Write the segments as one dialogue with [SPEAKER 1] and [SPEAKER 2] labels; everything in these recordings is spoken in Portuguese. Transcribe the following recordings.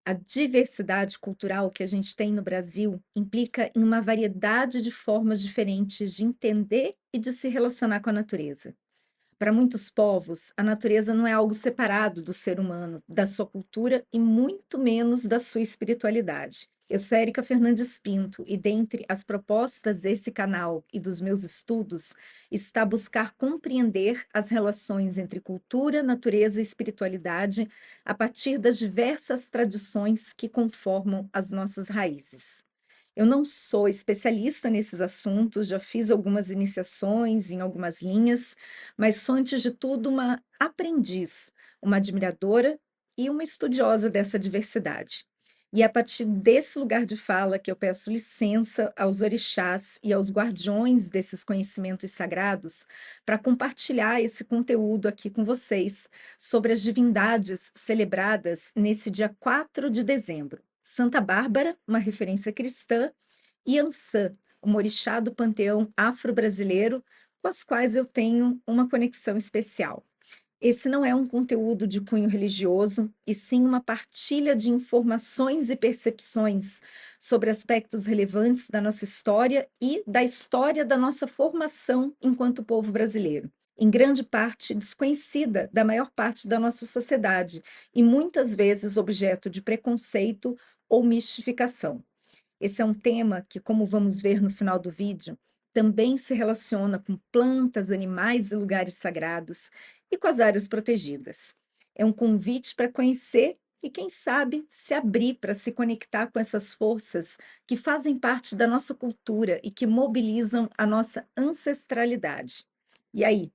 [SPEAKER 1] A diversidade cultural que a gente tem no Brasil implica em uma variedade de formas diferentes de entender e de se relacionar com a natureza. Para muitos povos, a natureza não é algo separado do ser humano, da sua cultura e muito menos da sua espiritualidade. Eu sou Érica Fernandes Pinto e dentre as propostas desse canal e dos meus estudos está buscar compreender as relações entre cultura, natureza e espiritualidade a partir das diversas tradições que conformam as nossas raízes. Eu não sou especialista nesses assuntos, já fiz algumas iniciações em algumas linhas, mas sou, antes de tudo, uma aprendiz, uma admiradora e uma estudiosa dessa diversidade. E é a partir desse lugar de fala que eu peço licença aos orixás e aos guardiões desses conhecimentos sagrados para compartilhar esse conteúdo aqui com vocês sobre as divindades celebradas nesse dia 4 de dezembro. Santa Bárbara, uma referência cristã, e Ançã, uma orixá do panteão afro-brasileiro, com as quais eu tenho uma conexão especial. Esse não é um conteúdo de cunho religioso, e sim uma partilha de informações e percepções sobre aspectos relevantes da nossa história e da história da nossa formação enquanto povo brasileiro, em grande parte desconhecida da maior parte da nossa sociedade e muitas vezes objeto de preconceito ou mistificação. Esse é um tema que, como vamos ver no final do vídeo, também se relaciona com plantas, animais e lugares sagrados e com as áreas protegidas. É um convite para conhecer e, quem sabe, se abrir para se conectar com essas forças que fazem parte da nossa cultura e que mobilizam a nossa ancestralidade. E aí,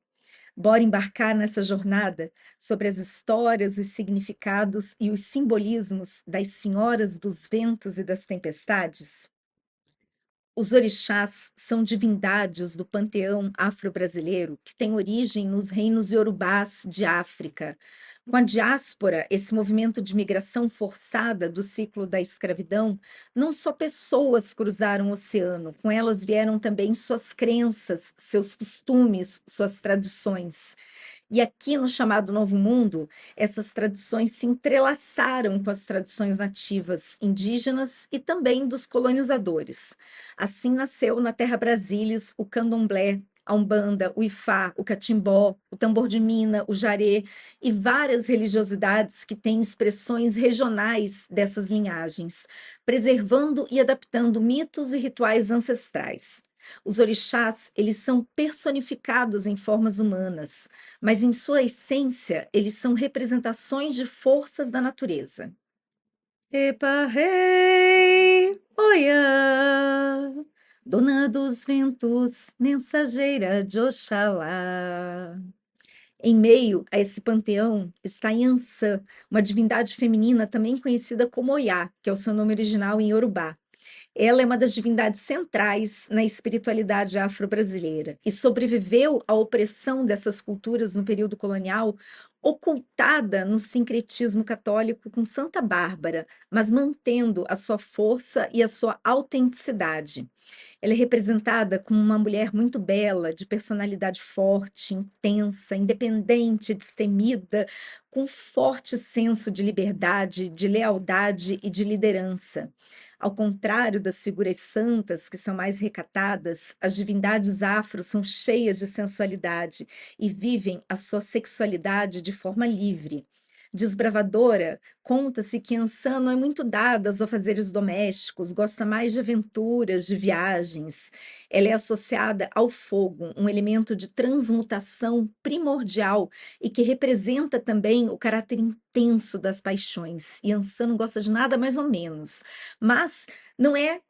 [SPEAKER 1] bora embarcar nessa jornada sobre as histórias, os significados e os simbolismos das senhoras dos ventos e das tempestades? Os orixás são divindades do panteão afro-brasileiro que tem origem nos reinos iorubás de África. Com a diáspora, esse movimento de migração forçada do ciclo da escravidão, não só pessoas cruzaram o oceano, com elas vieram também suas crenças, seus costumes, suas tradições. E aqui no chamado Novo Mundo, essas tradições se entrelaçaram com as tradições nativas indígenas e também dos colonizadores. Assim nasceu na Terra Brasília o candomblé, a umbanda, o ifá, o catimbó, o tambor de mina, o jaré e várias religiosidades que têm expressões regionais dessas linhagens, preservando e adaptando mitos e rituais ancestrais. Os orixás, eles são personificados em formas humanas, mas em sua essência, eles são representações de forças da natureza. Epa, rei, oiá, dona dos ventos, mensageira de Oxalá. Em meio a esse panteão está Yansan, uma divindade feminina também conhecida como Oiá, que é o seu nome original em Yorubá. Ela é uma das divindades centrais na espiritualidade afro-brasileira e sobreviveu à opressão dessas culturas no período colonial, ocultada no sincretismo católico com Santa Bárbara, mas mantendo a sua força e a sua autenticidade. Ela é representada como uma mulher muito bela, de personalidade forte, intensa, independente, destemida, com forte senso de liberdade, de lealdade e de liderança. Ao contrário das figuras santas, que são mais recatadas, as divindades afro são cheias de sensualidade e vivem a sua sexualidade de forma livre. Desbravadora, conta-se que Ansan não é muito dada aos afazeres domésticos, gosta mais de aventuras, de viagens. Ela é associada ao fogo, um elemento de transmutação primordial e que representa também o caráter intenso das paixões. E Ansan não gosta de nada mais ou menos. Mas não é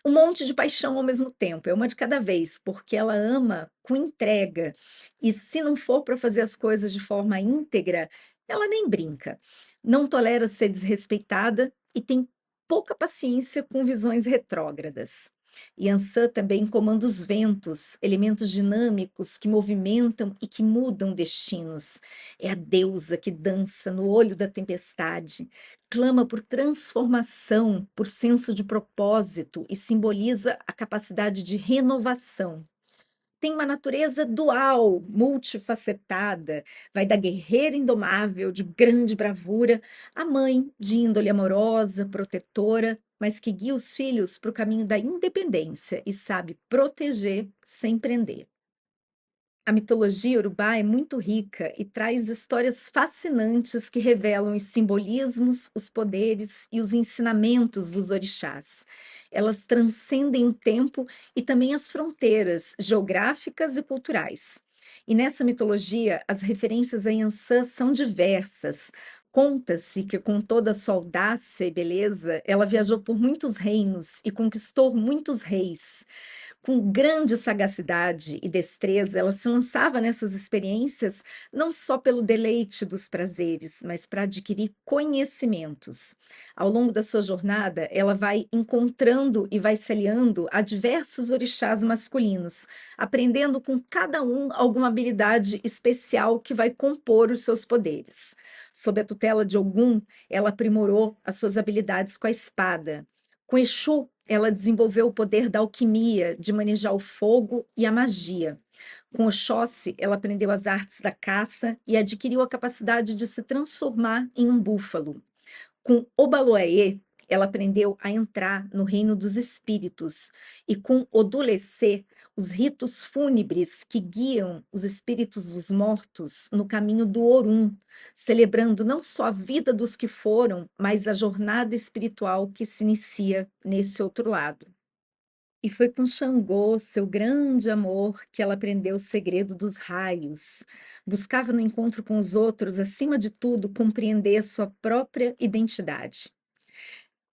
[SPEAKER 1] um monte de paixão ao mesmo tempo, é uma de cada vez, porque ela ama com entrega. E se não for para fazer as coisas de forma íntegra, ela nem brinca. Não tolera ser desrespeitada e tem pouca paciência com visões retrógradas. Yansan também comanda os ventos, elementos dinâmicos que movimentam e que mudam destinos. É a deusa que dança no olho da tempestade, clama por transformação, por senso de propósito e simboliza a capacidade de renovação. Tem uma natureza dual, multifacetada, vai da guerreira indomável, de grande bravura, à mãe, de índole amorosa, protetora, mas que guia os filhos para o caminho da independência e sabe proteger sem prender. A mitologia urubá é muito rica e traz histórias fascinantes que revelam os simbolismos, os poderes e os ensinamentos dos orixás. Elas transcendem o tempo e também as fronteiras geográficas e culturais. E nessa mitologia, as referências a Iansã são diversas. Conta-se que, com toda a sua audácia e beleza, ela viajou por muitos reinos e conquistou muitos reis. Com grande sagacidade e destreza, ela se lançava nessas experiências não só pelo deleite dos prazeres, mas para adquirir conhecimentos. Ao longo da sua jornada, ela vai encontrando e vai se aliando a diversos orixás masculinos, aprendendo com cada um alguma habilidade especial que vai compor os seus poderes. Sob a tutela de Ogum, ela aprimorou as suas habilidades com a espada. Com Exu, ela desenvolveu o poder da alquimia, de manejar o fogo e a magia. Com Oxóssi, ela aprendeu as artes da caça e adquiriu a capacidade de se transformar em um búfalo. Com Obaloaê, ela aprendeu a entrar no reino dos espíritos, e com Odulecê, os ritos fúnebres que guiam os espíritos dos mortos no caminho do Orum, celebrando não só a vida dos que foram, mas a jornada espiritual que se inicia nesse outro lado. E foi com Xangô, seu grande amor, que ela aprendeu o segredo dos raios. Buscava no encontro com os outros, acima de tudo, compreender a sua própria identidade.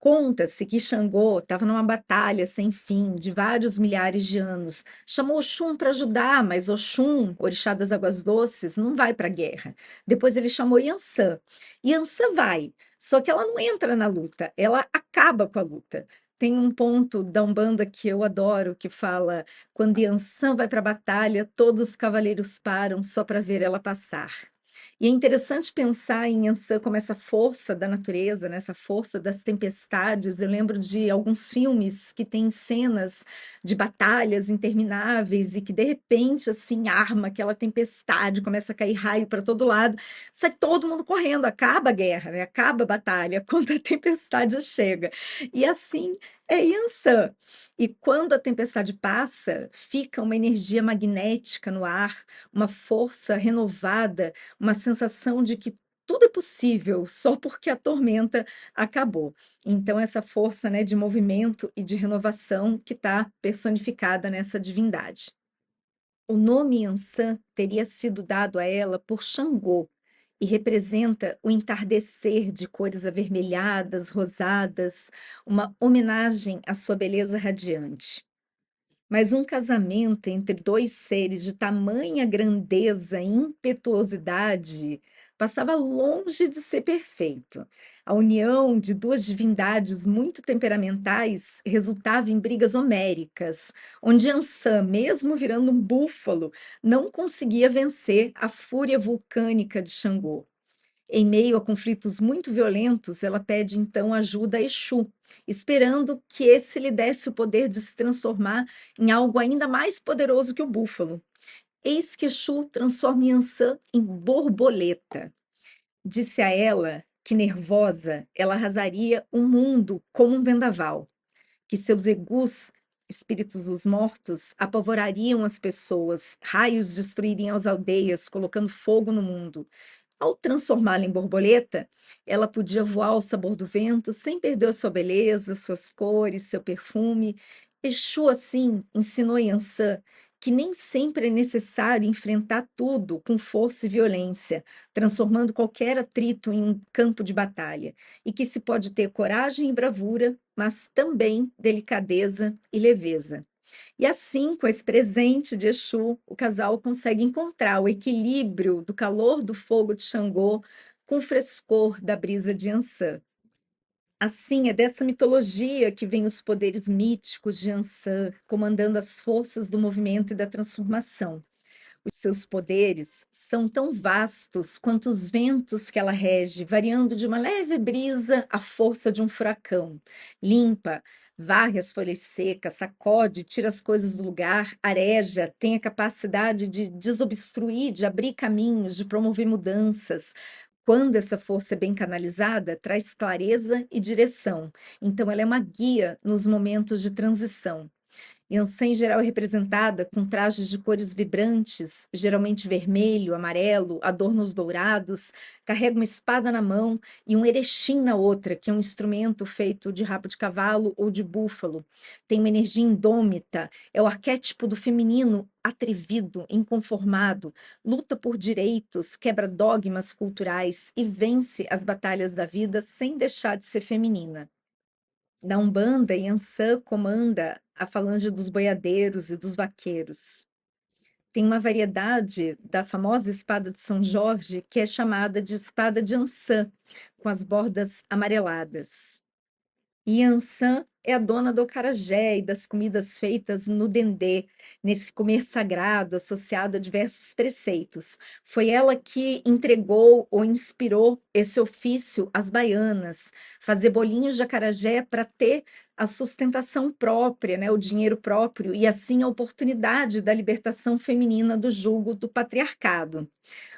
[SPEAKER 1] Conta-se que Xangô estava numa batalha sem fim de vários milhares de anos. Chamou Oxum para ajudar, mas Oxum, orixá das águas doces, não vai para a guerra. Depois ele chamou Iansã. Iansã vai, só que ela não entra na luta, ela acaba com a luta. Tem um ponto da Umbanda que eu adoro, que fala: quando Iansã vai para a batalha, todos os cavaleiros param só para ver ela passar. E é interessante pensar em Yansan como essa força da natureza, né, essa força das tempestades. Eu lembro de alguns filmes que têm cenas de batalhas intermináveis e que, de repente, assim, arma aquela tempestade, começa a cair raio para todo lado, sai todo mundo correndo, acaba a guerra, né, acaba a batalha quando a tempestade chega. E assim é Yansan. E quando a tempestade passa, fica uma energia magnética no ar, uma força renovada, uma sensação de que tudo é possível só porque a tormenta acabou. Então, essa força, né, de movimento e de renovação que está personificada nessa divindade. O nome Yansan teria sido dado a ela por Xangô e representa o entardecer de cores avermelhadas, rosadas, uma homenagem à sua beleza radiante. Mas um casamento entre 2 seres de tamanha grandeza e impetuosidade passava longe de ser perfeito. A união de 2 divindades muito temperamentais resultava em brigas homéricas, onde Ansã, mesmo virando um búfalo, não conseguia vencer a fúria vulcânica de Xangô. Em meio a conflitos muito violentos, ela pede então ajuda a Exu, esperando que esse lhe desse o poder de se transformar em algo ainda mais poderoso que o búfalo. Eis que Exu transforma Yansan em borboleta. Disse a ela que, nervosa, ela arrasaria o mundo como um vendaval, que seus egus, espíritos dos mortos, apavorariam as pessoas, raios destruiriam as aldeias, colocando fogo no mundo. Ao transformá-la em borboleta, ela podia voar ao sabor do vento sem perder a sua beleza, suas cores, seu perfume. Exu, assim, ensinou Yansan que nem sempre é necessário enfrentar tudo com força e violência, transformando qualquer atrito em um campo de batalha, e que se pode ter coragem e bravura, mas também delicadeza e leveza. E assim, com esse presente de Exu, o casal consegue encontrar o equilíbrio do calor do fogo de Xangô com o frescor da brisa de Ansan. Assim, é dessa mitologia que vêm os poderes míticos de Ansan, comandando as forças do movimento e da transformação. Os seus poderes são tão vastos quanto os ventos que ela rege, variando de uma leve brisa à força de um furacão. Limpa, Varre as folhas secas, sacode, tira as coisas do lugar, areja, tem a capacidade de desobstruir, de abrir caminhos, de promover mudanças. Quando essa força é bem canalizada, traz clareza e direção. Então, ela é uma guia nos momentos de transição. Yansan, em geral, é representada com trajes de cores vibrantes, geralmente vermelho, amarelo, adornos dourados, carrega uma espada na mão e um erechim na outra, que é um instrumento feito de rabo de cavalo ou de búfalo. Tem uma energia indômita, é o arquétipo do feminino atrevido, inconformado, luta por direitos, quebra dogmas culturais e vence as batalhas da vida sem deixar de ser feminina. Na Umbanda, Yansan comanda a falange dos boiadeiros e dos vaqueiros. Tem uma variedade da famosa espada de São Jorge que é chamada de espada de Ançã, com as bordas amareladas. Yansan é a dona do acarajé e das comidas feitas no dendê, nesse comer sagrado associado a diversos preceitos. Foi ela que entregou ou inspirou esse ofício às baianas, fazer bolinhos de acarajé para ter a sustentação própria, né, o dinheiro próprio, e assim a oportunidade da libertação feminina do jugo do patriarcado.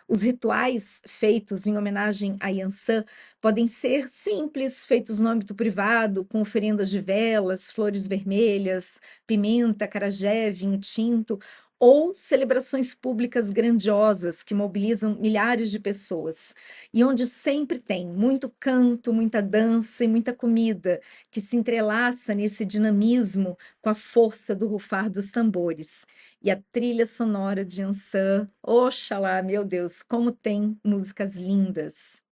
[SPEAKER 1] Os rituais feitos em homenagem a Yansan podem ser simples, feitos no âmbito privado, com oferendas de velas, flores vermelhas, pimenta, acarajé, vinho tinto, ou celebrações públicas grandiosas que mobilizam milhares de pessoas, e onde sempre tem muito canto, muita dança e muita comida, que se entrelaça nesse dinamismo com a força do rufar dos tambores. E a trilha sonora de Ansan, oxalá, meu Deus, como tem músicas lindas.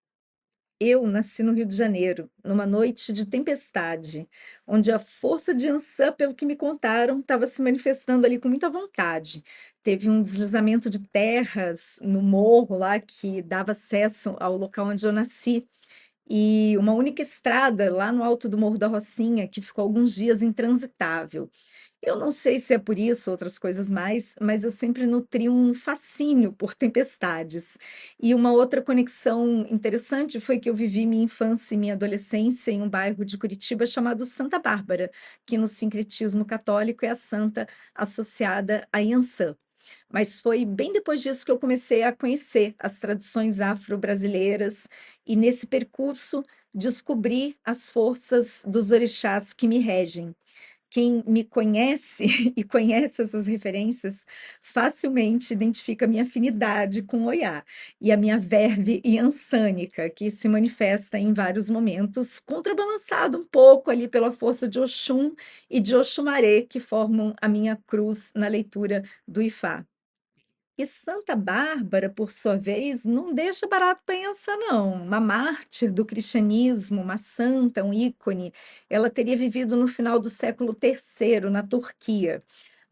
[SPEAKER 1] Eu nasci no Rio de Janeiro, numa noite de tempestade, onde a força de Ansan, pelo que me contaram, estava se manifestando ali com muita vontade. Teve um deslizamento de terras no morro lá que dava acesso ao local onde eu nasci. E uma única estrada lá no alto do Morro da Rocinha, que ficou alguns dias intransitável. Eu não sei se é por isso, outras coisas mais, mas eu sempre nutri um fascínio por tempestades. E uma outra conexão interessante foi que eu vivi minha infância e minha adolescência em um bairro de Curitiba chamado Santa Bárbara, que no sincretismo católico é a santa associada a Iansã. Mas foi bem depois disso que eu comecei a conhecer as tradições afro-brasileiras e nesse percurso descobri as forças dos orixás que me regem. Quem me conhece e conhece essas referências facilmente identifica a minha afinidade com Oiá e a minha verve iansânica, que se manifesta em vários momentos, contrabalançado um pouco ali pela força de Oxum e de Oxumaré, que formam a minha cruz na leitura do Ifá. E Santa Bárbara, por sua vez, não deixa barato pensar, não. Uma mártir do cristianismo, uma santa, um ícone. Ela teria vivido no final do século III, na Turquia.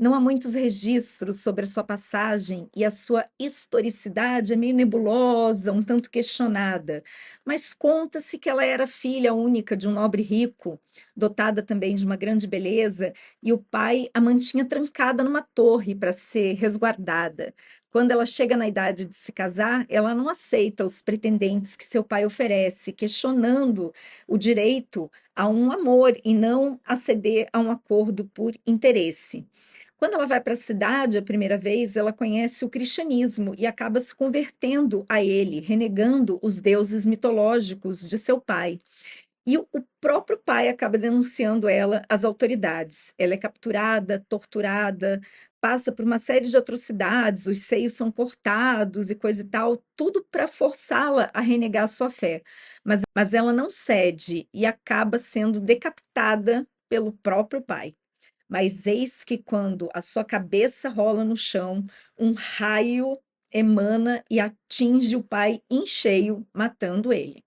[SPEAKER 1] Não há muitos registros sobre a sua passagem e a sua historicidade é meio nebulosa, um tanto questionada. Mas conta-se que ela era filha única de um nobre rico, dotada também de uma grande beleza, e o pai a mantinha trancada numa torre para ser resguardada. Quando ela chega na idade de se casar, ela não aceita os pretendentes que seu pai oferece, questionando o direito a um amor e não a ceder a um acordo por interesse. Quando ela vai para a cidade a primeira vez, ela conhece o cristianismo e acaba se convertendo a ele, renegando os deuses mitológicos de seu pai. E o próprio pai acaba denunciando ela às autoridades. Ela é capturada, torturada, passa por uma série de atrocidades, os seios são cortados e coisa e tal, tudo para forçá-la a renegar a sua fé. Mas ela não cede e acaba sendo decapitada pelo próprio pai. Mas eis que quando a sua cabeça rola no chão, um raio emana e atinge o pai em cheio, matando ele.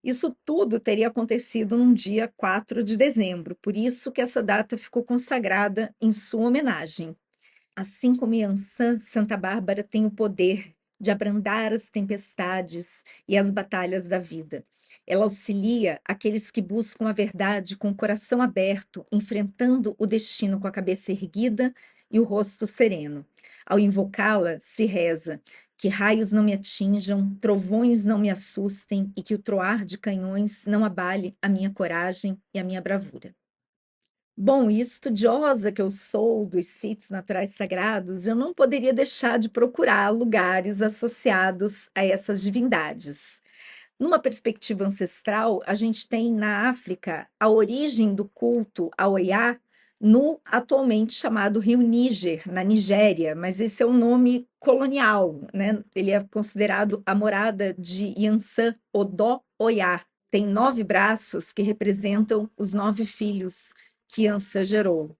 [SPEAKER 1] Isso tudo teria acontecido num dia 4 de dezembro, por isso que essa data ficou consagrada em sua homenagem. Assim como Yansan, Santa Bárbara tem o poder de abrandar as tempestades e as batalhas da vida. Ela auxilia aqueles que buscam a verdade com o coração aberto, enfrentando o destino com a cabeça erguida e o rosto sereno. Ao invocá-la, se reza: que raios não me atinjam, trovões não me assustem e que o troar de canhões não abale a minha coragem e a minha bravura. Bom, e estudiosa que eu sou dos sítios naturais sagrados, eu não poderia deixar de procurar lugares associados a essas divindades. Numa perspectiva ancestral, a gente tem na África a origem do culto ao Oiá no atualmente chamado Rio Níger, na Nigéria, mas esse é um nome colonial, né? Ele é considerado a morada de Yansan Odó Oiá. Tem 9 braços que representam os 9 filhos que Yansan gerou.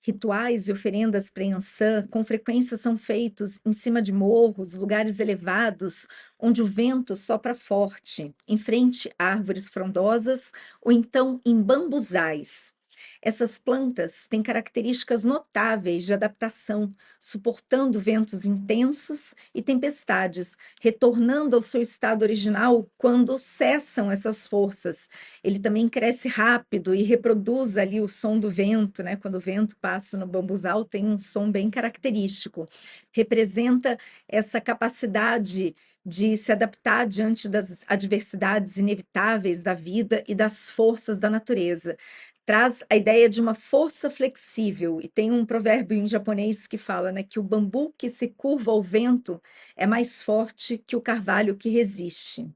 [SPEAKER 1] Rituais e oferendas para Yansan com frequência são feitos em cima de morros, lugares elevados, onde o vento sopra forte, em frente a árvores frondosas ou então em bambuzais. Essas plantas têm características notáveis de adaptação, suportando ventos intensos e tempestades, retornando ao seu estado original quando cessam essas forças. Ele também cresce rápido e reproduz ali o som do vento, né? Quando o vento passa no bambuzal, tem um som bem característico. Representa essa capacidade de se adaptar diante das adversidades inevitáveis da vida e das forças da natureza. Traz a ideia de uma força flexível, e tem um provérbio em japonês que fala, né, que o bambu que se curva ao vento é mais forte que o carvalho que resiste.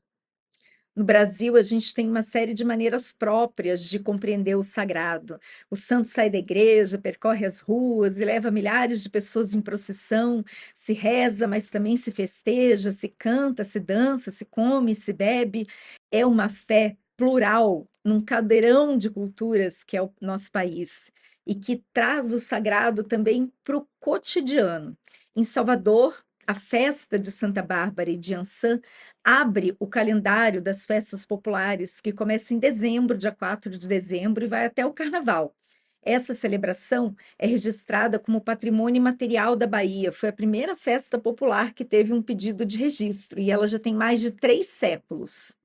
[SPEAKER 1] No Brasil, a gente tem uma série de maneiras próprias de compreender o sagrado. O santo sai da igreja, percorre as ruas e leva milhares de pessoas em procissão, se reza, mas também se festeja, se canta, se dança, se come, se bebe. É uma fé plural num caldeirão de culturas que é o nosso país e que traz o sagrado também para o cotidiano. Em Salvador, a festa de Santa Bárbara e de Ançã abre o calendário das festas populares, que começa em dezembro, dia 4 de dezembro, e vai até o carnaval. Essa celebração é registrada como patrimônio imaterial da Bahia. Foi a primeira festa popular que teve um pedido de registro, e ela já tem mais de 3 séculos.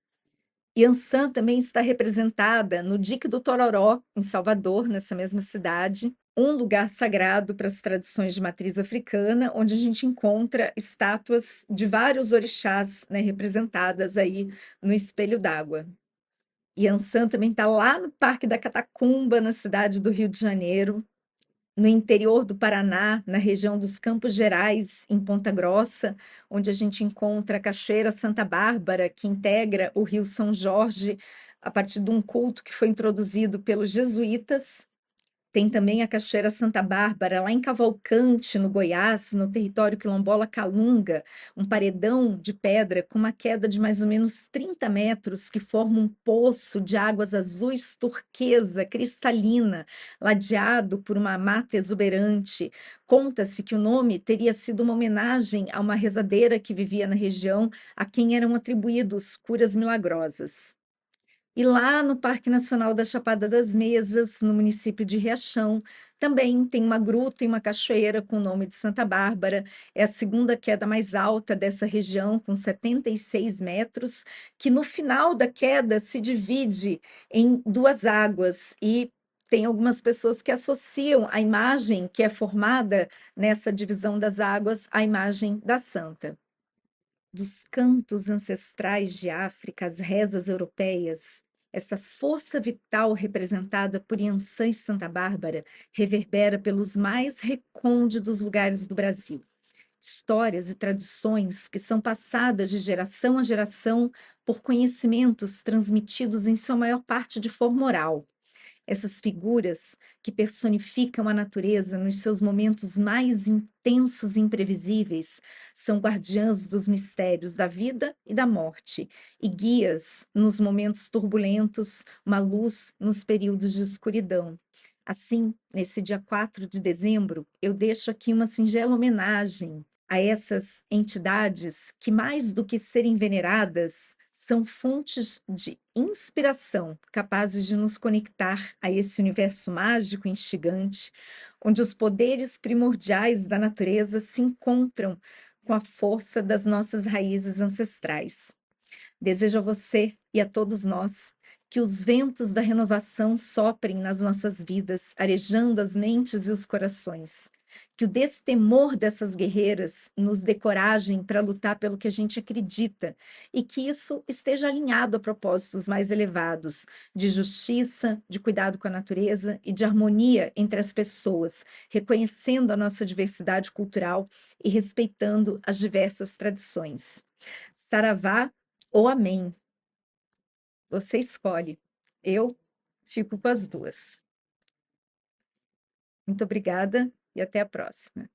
[SPEAKER 1] Yansan também está representada no Dique do Tororó, em Salvador, nessa mesma cidade, um lugar sagrado para as tradições de matriz africana, onde a gente encontra estátuas de vários orixás, né, representadas aí no espelho d'água. Yansan também está lá no Parque da Catacumba, na cidade do Rio de Janeiro, no interior do Paraná, na região dos Campos Gerais, em Ponta Grossa, onde a gente encontra a Cachoeira Santa Bárbara, que integra o Rio São Jorge, a partir de um culto que foi introduzido pelos jesuítas. Tem também a Cachoeira Santa Bárbara, lá em Cavalcante, no Goiás, no território quilombola Calunga, um paredão de pedra com uma queda de mais ou menos 30 metros, que forma um poço de águas azuis turquesa, cristalina, ladeado por uma mata exuberante. Conta-se que o nome teria sido uma homenagem a uma rezadeira que vivia na região, a quem eram atribuídos curas milagrosas. E lá no Parque Nacional da Chapada das Mesas, no município de Riachão, também tem uma gruta e uma cachoeira com o nome de Santa Bárbara. É a segunda queda mais alta dessa região, com 76 metros, que no final da queda se divide em 2 águas e tem algumas pessoas que associam a imagem que é formada nessa divisão das águas à imagem da santa. Dos cantos ancestrais de África, as rezas europeias, essa força vital representada por Iansã e Santa Bárbara reverbera pelos mais recônditos lugares do Brasil. Histórias e tradições que são passadas de geração a geração por conhecimentos transmitidos em sua maior parte de forma oral. Essas figuras que personificam a natureza nos seus momentos mais intensos e imprevisíveis são guardiãs dos mistérios da vida e da morte e guias nos momentos turbulentos, uma luz nos períodos de escuridão. Assim, nesse dia 4 de dezembro, eu deixo aqui uma singela homenagem a essas entidades que, mais do que serem veneradas, são fontes de inspiração, capazes de nos conectar a esse universo mágico e instigante, onde os poderes primordiais da natureza se encontram com a força das nossas raízes ancestrais. Desejo a você e a todos nós que os ventos da renovação soprem nas nossas vidas, arejando as mentes e os corações. Que o destemor dessas guerreiras nos dê coragem para lutar pelo que a gente acredita e que isso esteja alinhado a propósitos mais elevados de justiça, de cuidado com a natureza e de harmonia entre as pessoas, reconhecendo a nossa diversidade cultural e respeitando as diversas tradições. Saravá ou amém, você escolhe. Eu fico com as duas. Muito obrigada e até a próxima.